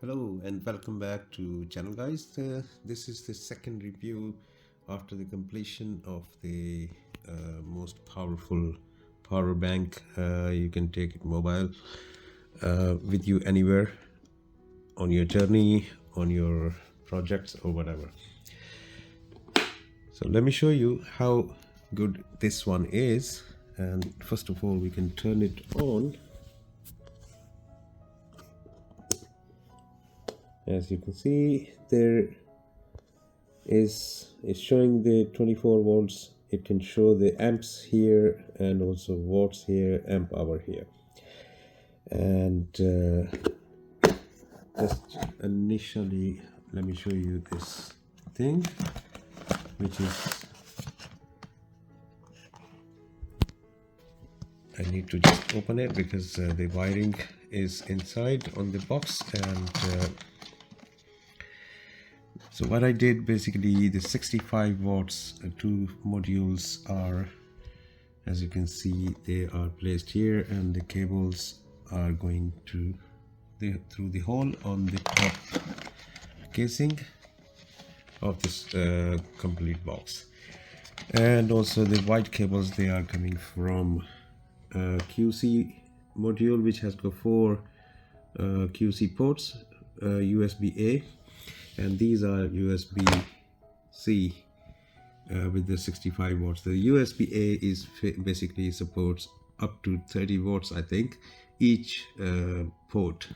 Hello and welcome back to channel, guys. This is the second review after the completion of the most powerful power bank. You can take it mobile with you anywhere on your journey, on your projects or whatever. So let me show you how good this one is. And first of all, we can turn it on. As you can see, there is showing the 24 volts. It can show the amps here and also watts here, amp hour here. And just initially, let me show you this thing, which is, I need to just open it because the wiring is inside on the box. And so what I did, basically the 65 watts two modules are, as you can see, they are placed here, and the cables are going to through the hole on the top casing of this complete box. And also the white cables, they are coming from QC module, which has got 4 QC ports, USB-A, and these are USB-C with the 65 watts. The USB-A is basically supports up to 30 watts, I think, each port.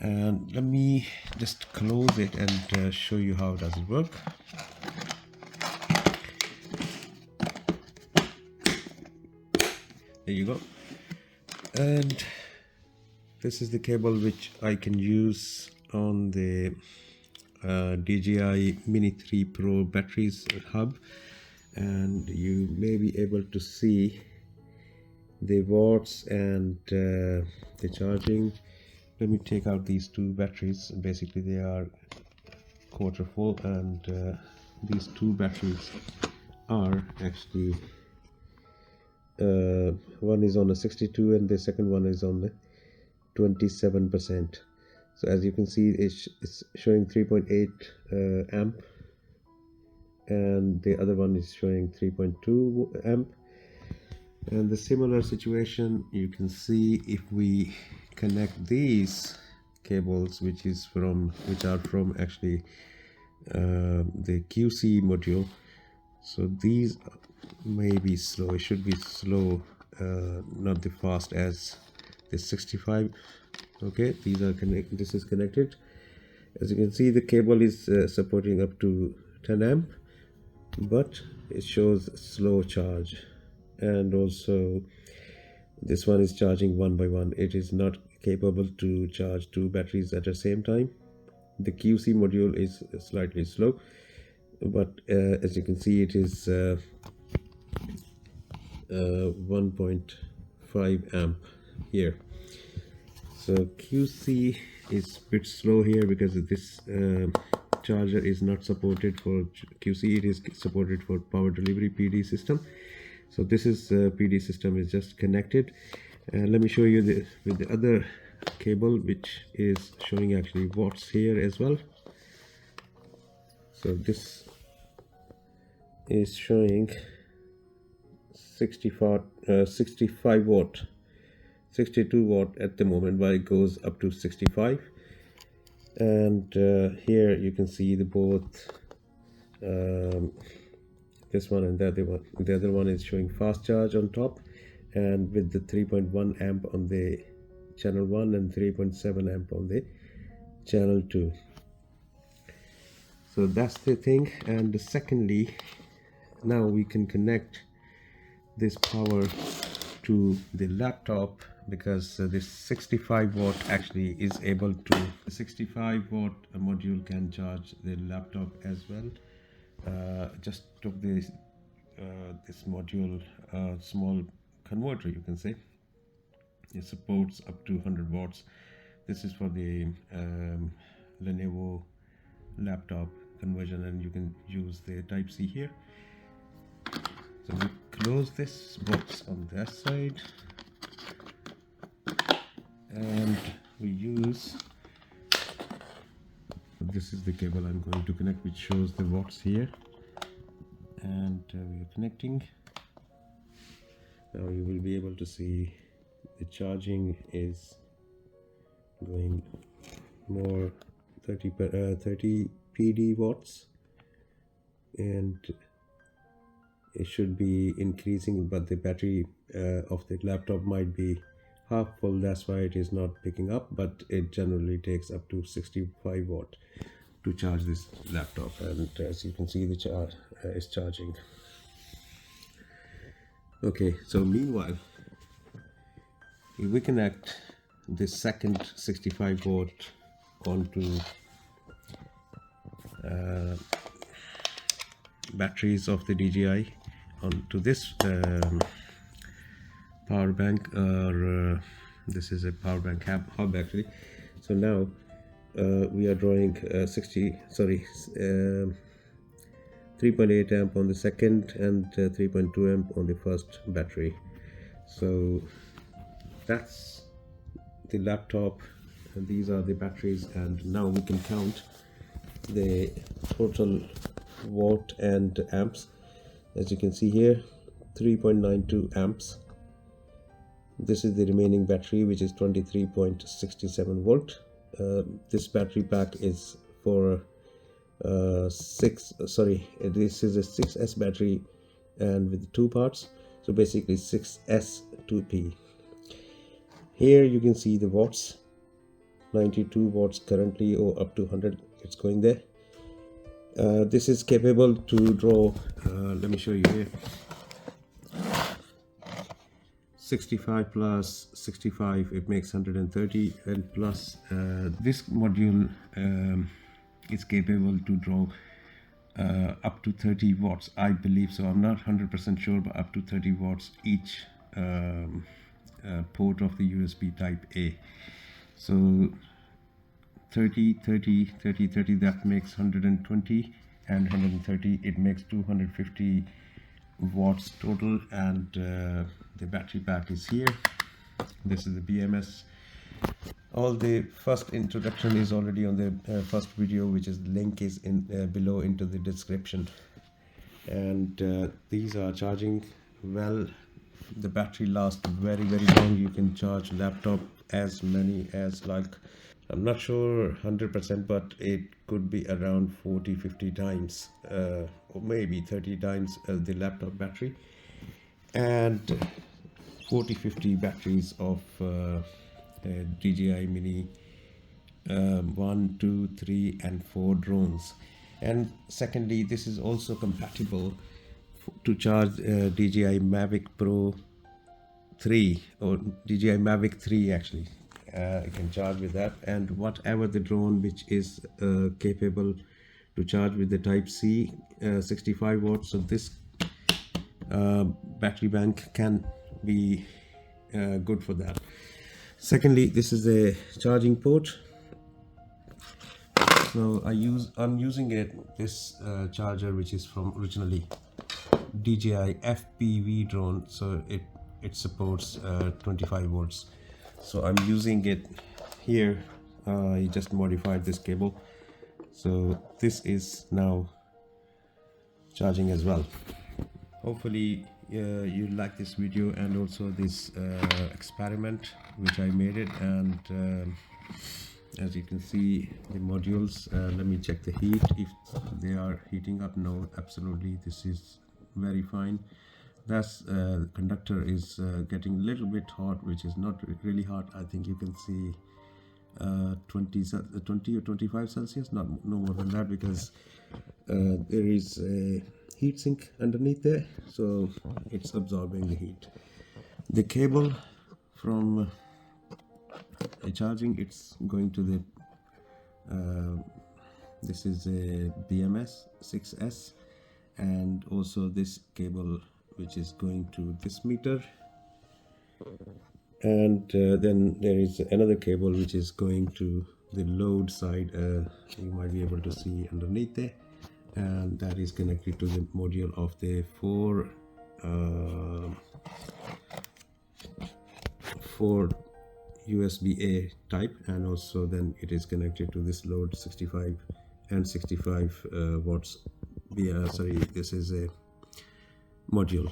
And let me just close it and show you how does it work. There you go. And this is the cable which I can use on the DJi Mini 3 Pro batteries hub, and you may be able to see the watts and the charging. Let me take out these 2 batteries. Basically they are quarter full, and these 2 batteries are actually one is on a 62 and the second one is on the 27%. So as you can see, it's showing 3.8 amp, and the other one is showing 3.2 amp. And the similar situation you can see if we connect these cables, which are from actually the QC module. So these may be slow. It should be slow, not the fast as the 65. Okay, these are connected. This is connected. As you can see, the cable is supporting up to 10 amp, but it shows slow charge. And also this one is charging 1 by 1. It is not capable to charge 2 batteries at the same time. The QC module is slightly slow, but as you can see, it is 1.5 amp here. So QC is a bit slow here because this charger is not supported for QC. It is supported for power delivery PD system. So this is PD system is just connected. Let me show you with the other cable, which is showing actually watts here as well. So this is showing 65 watt, 62 watt at the moment, but it goes up to 65. And here you can see the both this one and the other one. The other one is showing fast charge on top, and with the 3.1 amp on the channel 1 and 3.7 amp on the channel 2. So that's the thing. And secondly, now we can connect this power to the laptop, because this 65 watt actually is able to, the 65 watt module can charge the laptop as well. Just took this module, small converter, you can say. It supports up to 100 watts. This is for the Lenovo laptop conversion, and you can use the type C here. So we close this box on that side, and we use this is the cable I'm going to connect, which shows the watts here, and we are connecting. Now you will be able to see the charging is going more 30 PD watts, and it should be increasing, but the battery of the laptop might be half full, that's why it is not picking up, but it generally takes up to 65 watt to charge this laptop, and as you can see the charge is charging. Okay, so meanwhile, if we connect this second 65 watt onto batteries of the DJi onto this power bank, or this is a power bank hub actually. So now we are drawing 3.8 amp on the second and 3.2 amp on the first battery. So that's the laptop, and these are the batteries, and now we can count the total watt and amps. As you can see here, 3.92 amps. This is the remaining battery, which is 23.67 volt. This battery pack is for this is a 6S battery and with 2 parts, so basically 6S 2P. Here you can see the watts, 92 watts currently, or up to 100 it's going there. This is capable to draw, let me show you here, 65 plus 65, it makes 130, and plus this module is capable to draw up to 30 watts, I believe. So I'm not 100% sure, but up to 30 watts each port of the USB type A. So 30, 30, 30, 30, that makes 120, and 130, it makes 250 watts total. And the battery pack is here. This is the BMS. All the first introduction is already on the first video, which is link is in below into the description. And these are charging well. The battery lasts very long. You can charge laptop as many as, like, I'm not sure 100%, but it could be around 40-50 times or maybe 30 times the laptop battery, and 40-50 batteries of DJi Mini 1, 2, 3 and 4 drones. And secondly, this is also compatible to charge DJi Mavic Pro 3 or DJi Mavic 3 actually. You can charge with that, and whatever the drone which is capable to charge with the type C 65 watts. So this battery bank can be good for that. Secondly, this is a charging port. So I'm using this charger, which is from originally DJI FPV drone, so it supports 25 volts. So I'm using it here. I just modified this cable, so this is now charging as well. Hopefully you like this video and also this experiment which I made it. And as you can see, the modules, let me check the heat, if they are heating up. No, absolutely, this is very fine. That's conductor is getting a little bit hot, which is not really hot. I think you can see 20 or 25 Celsius, no more than that, because there is a heat sink underneath there, so it's absorbing the heat. The cable from charging, it's going to the this is a BMS 6S, and also this cable which is going to this meter, and then there is another cable which is going to the load side. You might be able to see underneath there, and that is connected to the module of the 4 USB-A type, and also then it is connected to this load 65 and 65 watts. Sorry, this is a module.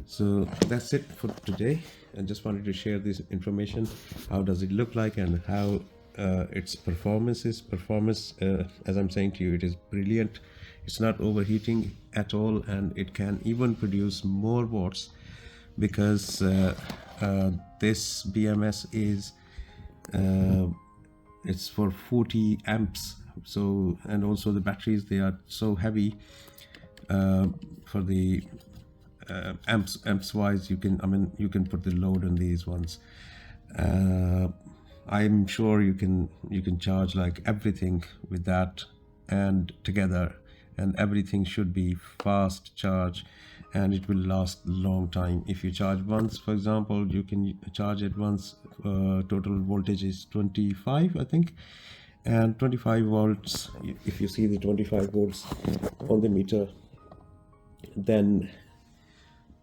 So that's it for today. I just wanted to share this information. How does it look like and how its performance is. As I'm saying to you, it is brilliant. It's not overheating at all, and it can even produce more watts because this BMS is it's for 40 amps. So, and also the batteries, they are so heavy for the amps wise. You can you can put the load on these ones. I'm sure you can charge like everything with that and together, and everything should be fast charge, and it will last a long time. If you charge once, for example, you can charge it once. Total voltage is 25, I think, and 25 volts. If you see the 25 volts on the meter, then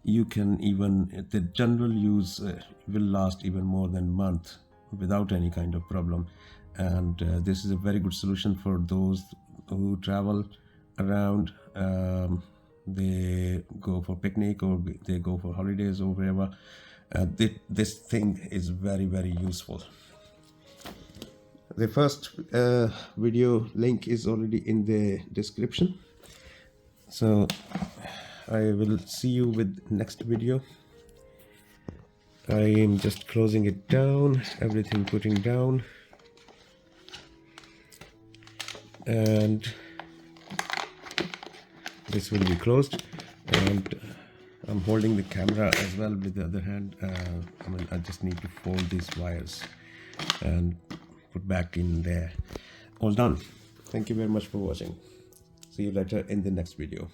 you can even, the general use will last even more than a month without any kind of problem. And this is a very good solution for those who travel around. They go for picnic or they go for holidays or wherever. This thing is very, very useful. The first video link is already in the description. So I will see you with next video. I am just closing it down, everything putting down, and this will be closed, and I'm holding the camera as well with the other hand. I just need to fold these wires and put back in there. All done. Thank you very much for watching. See you later in the next video.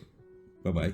Bye bye.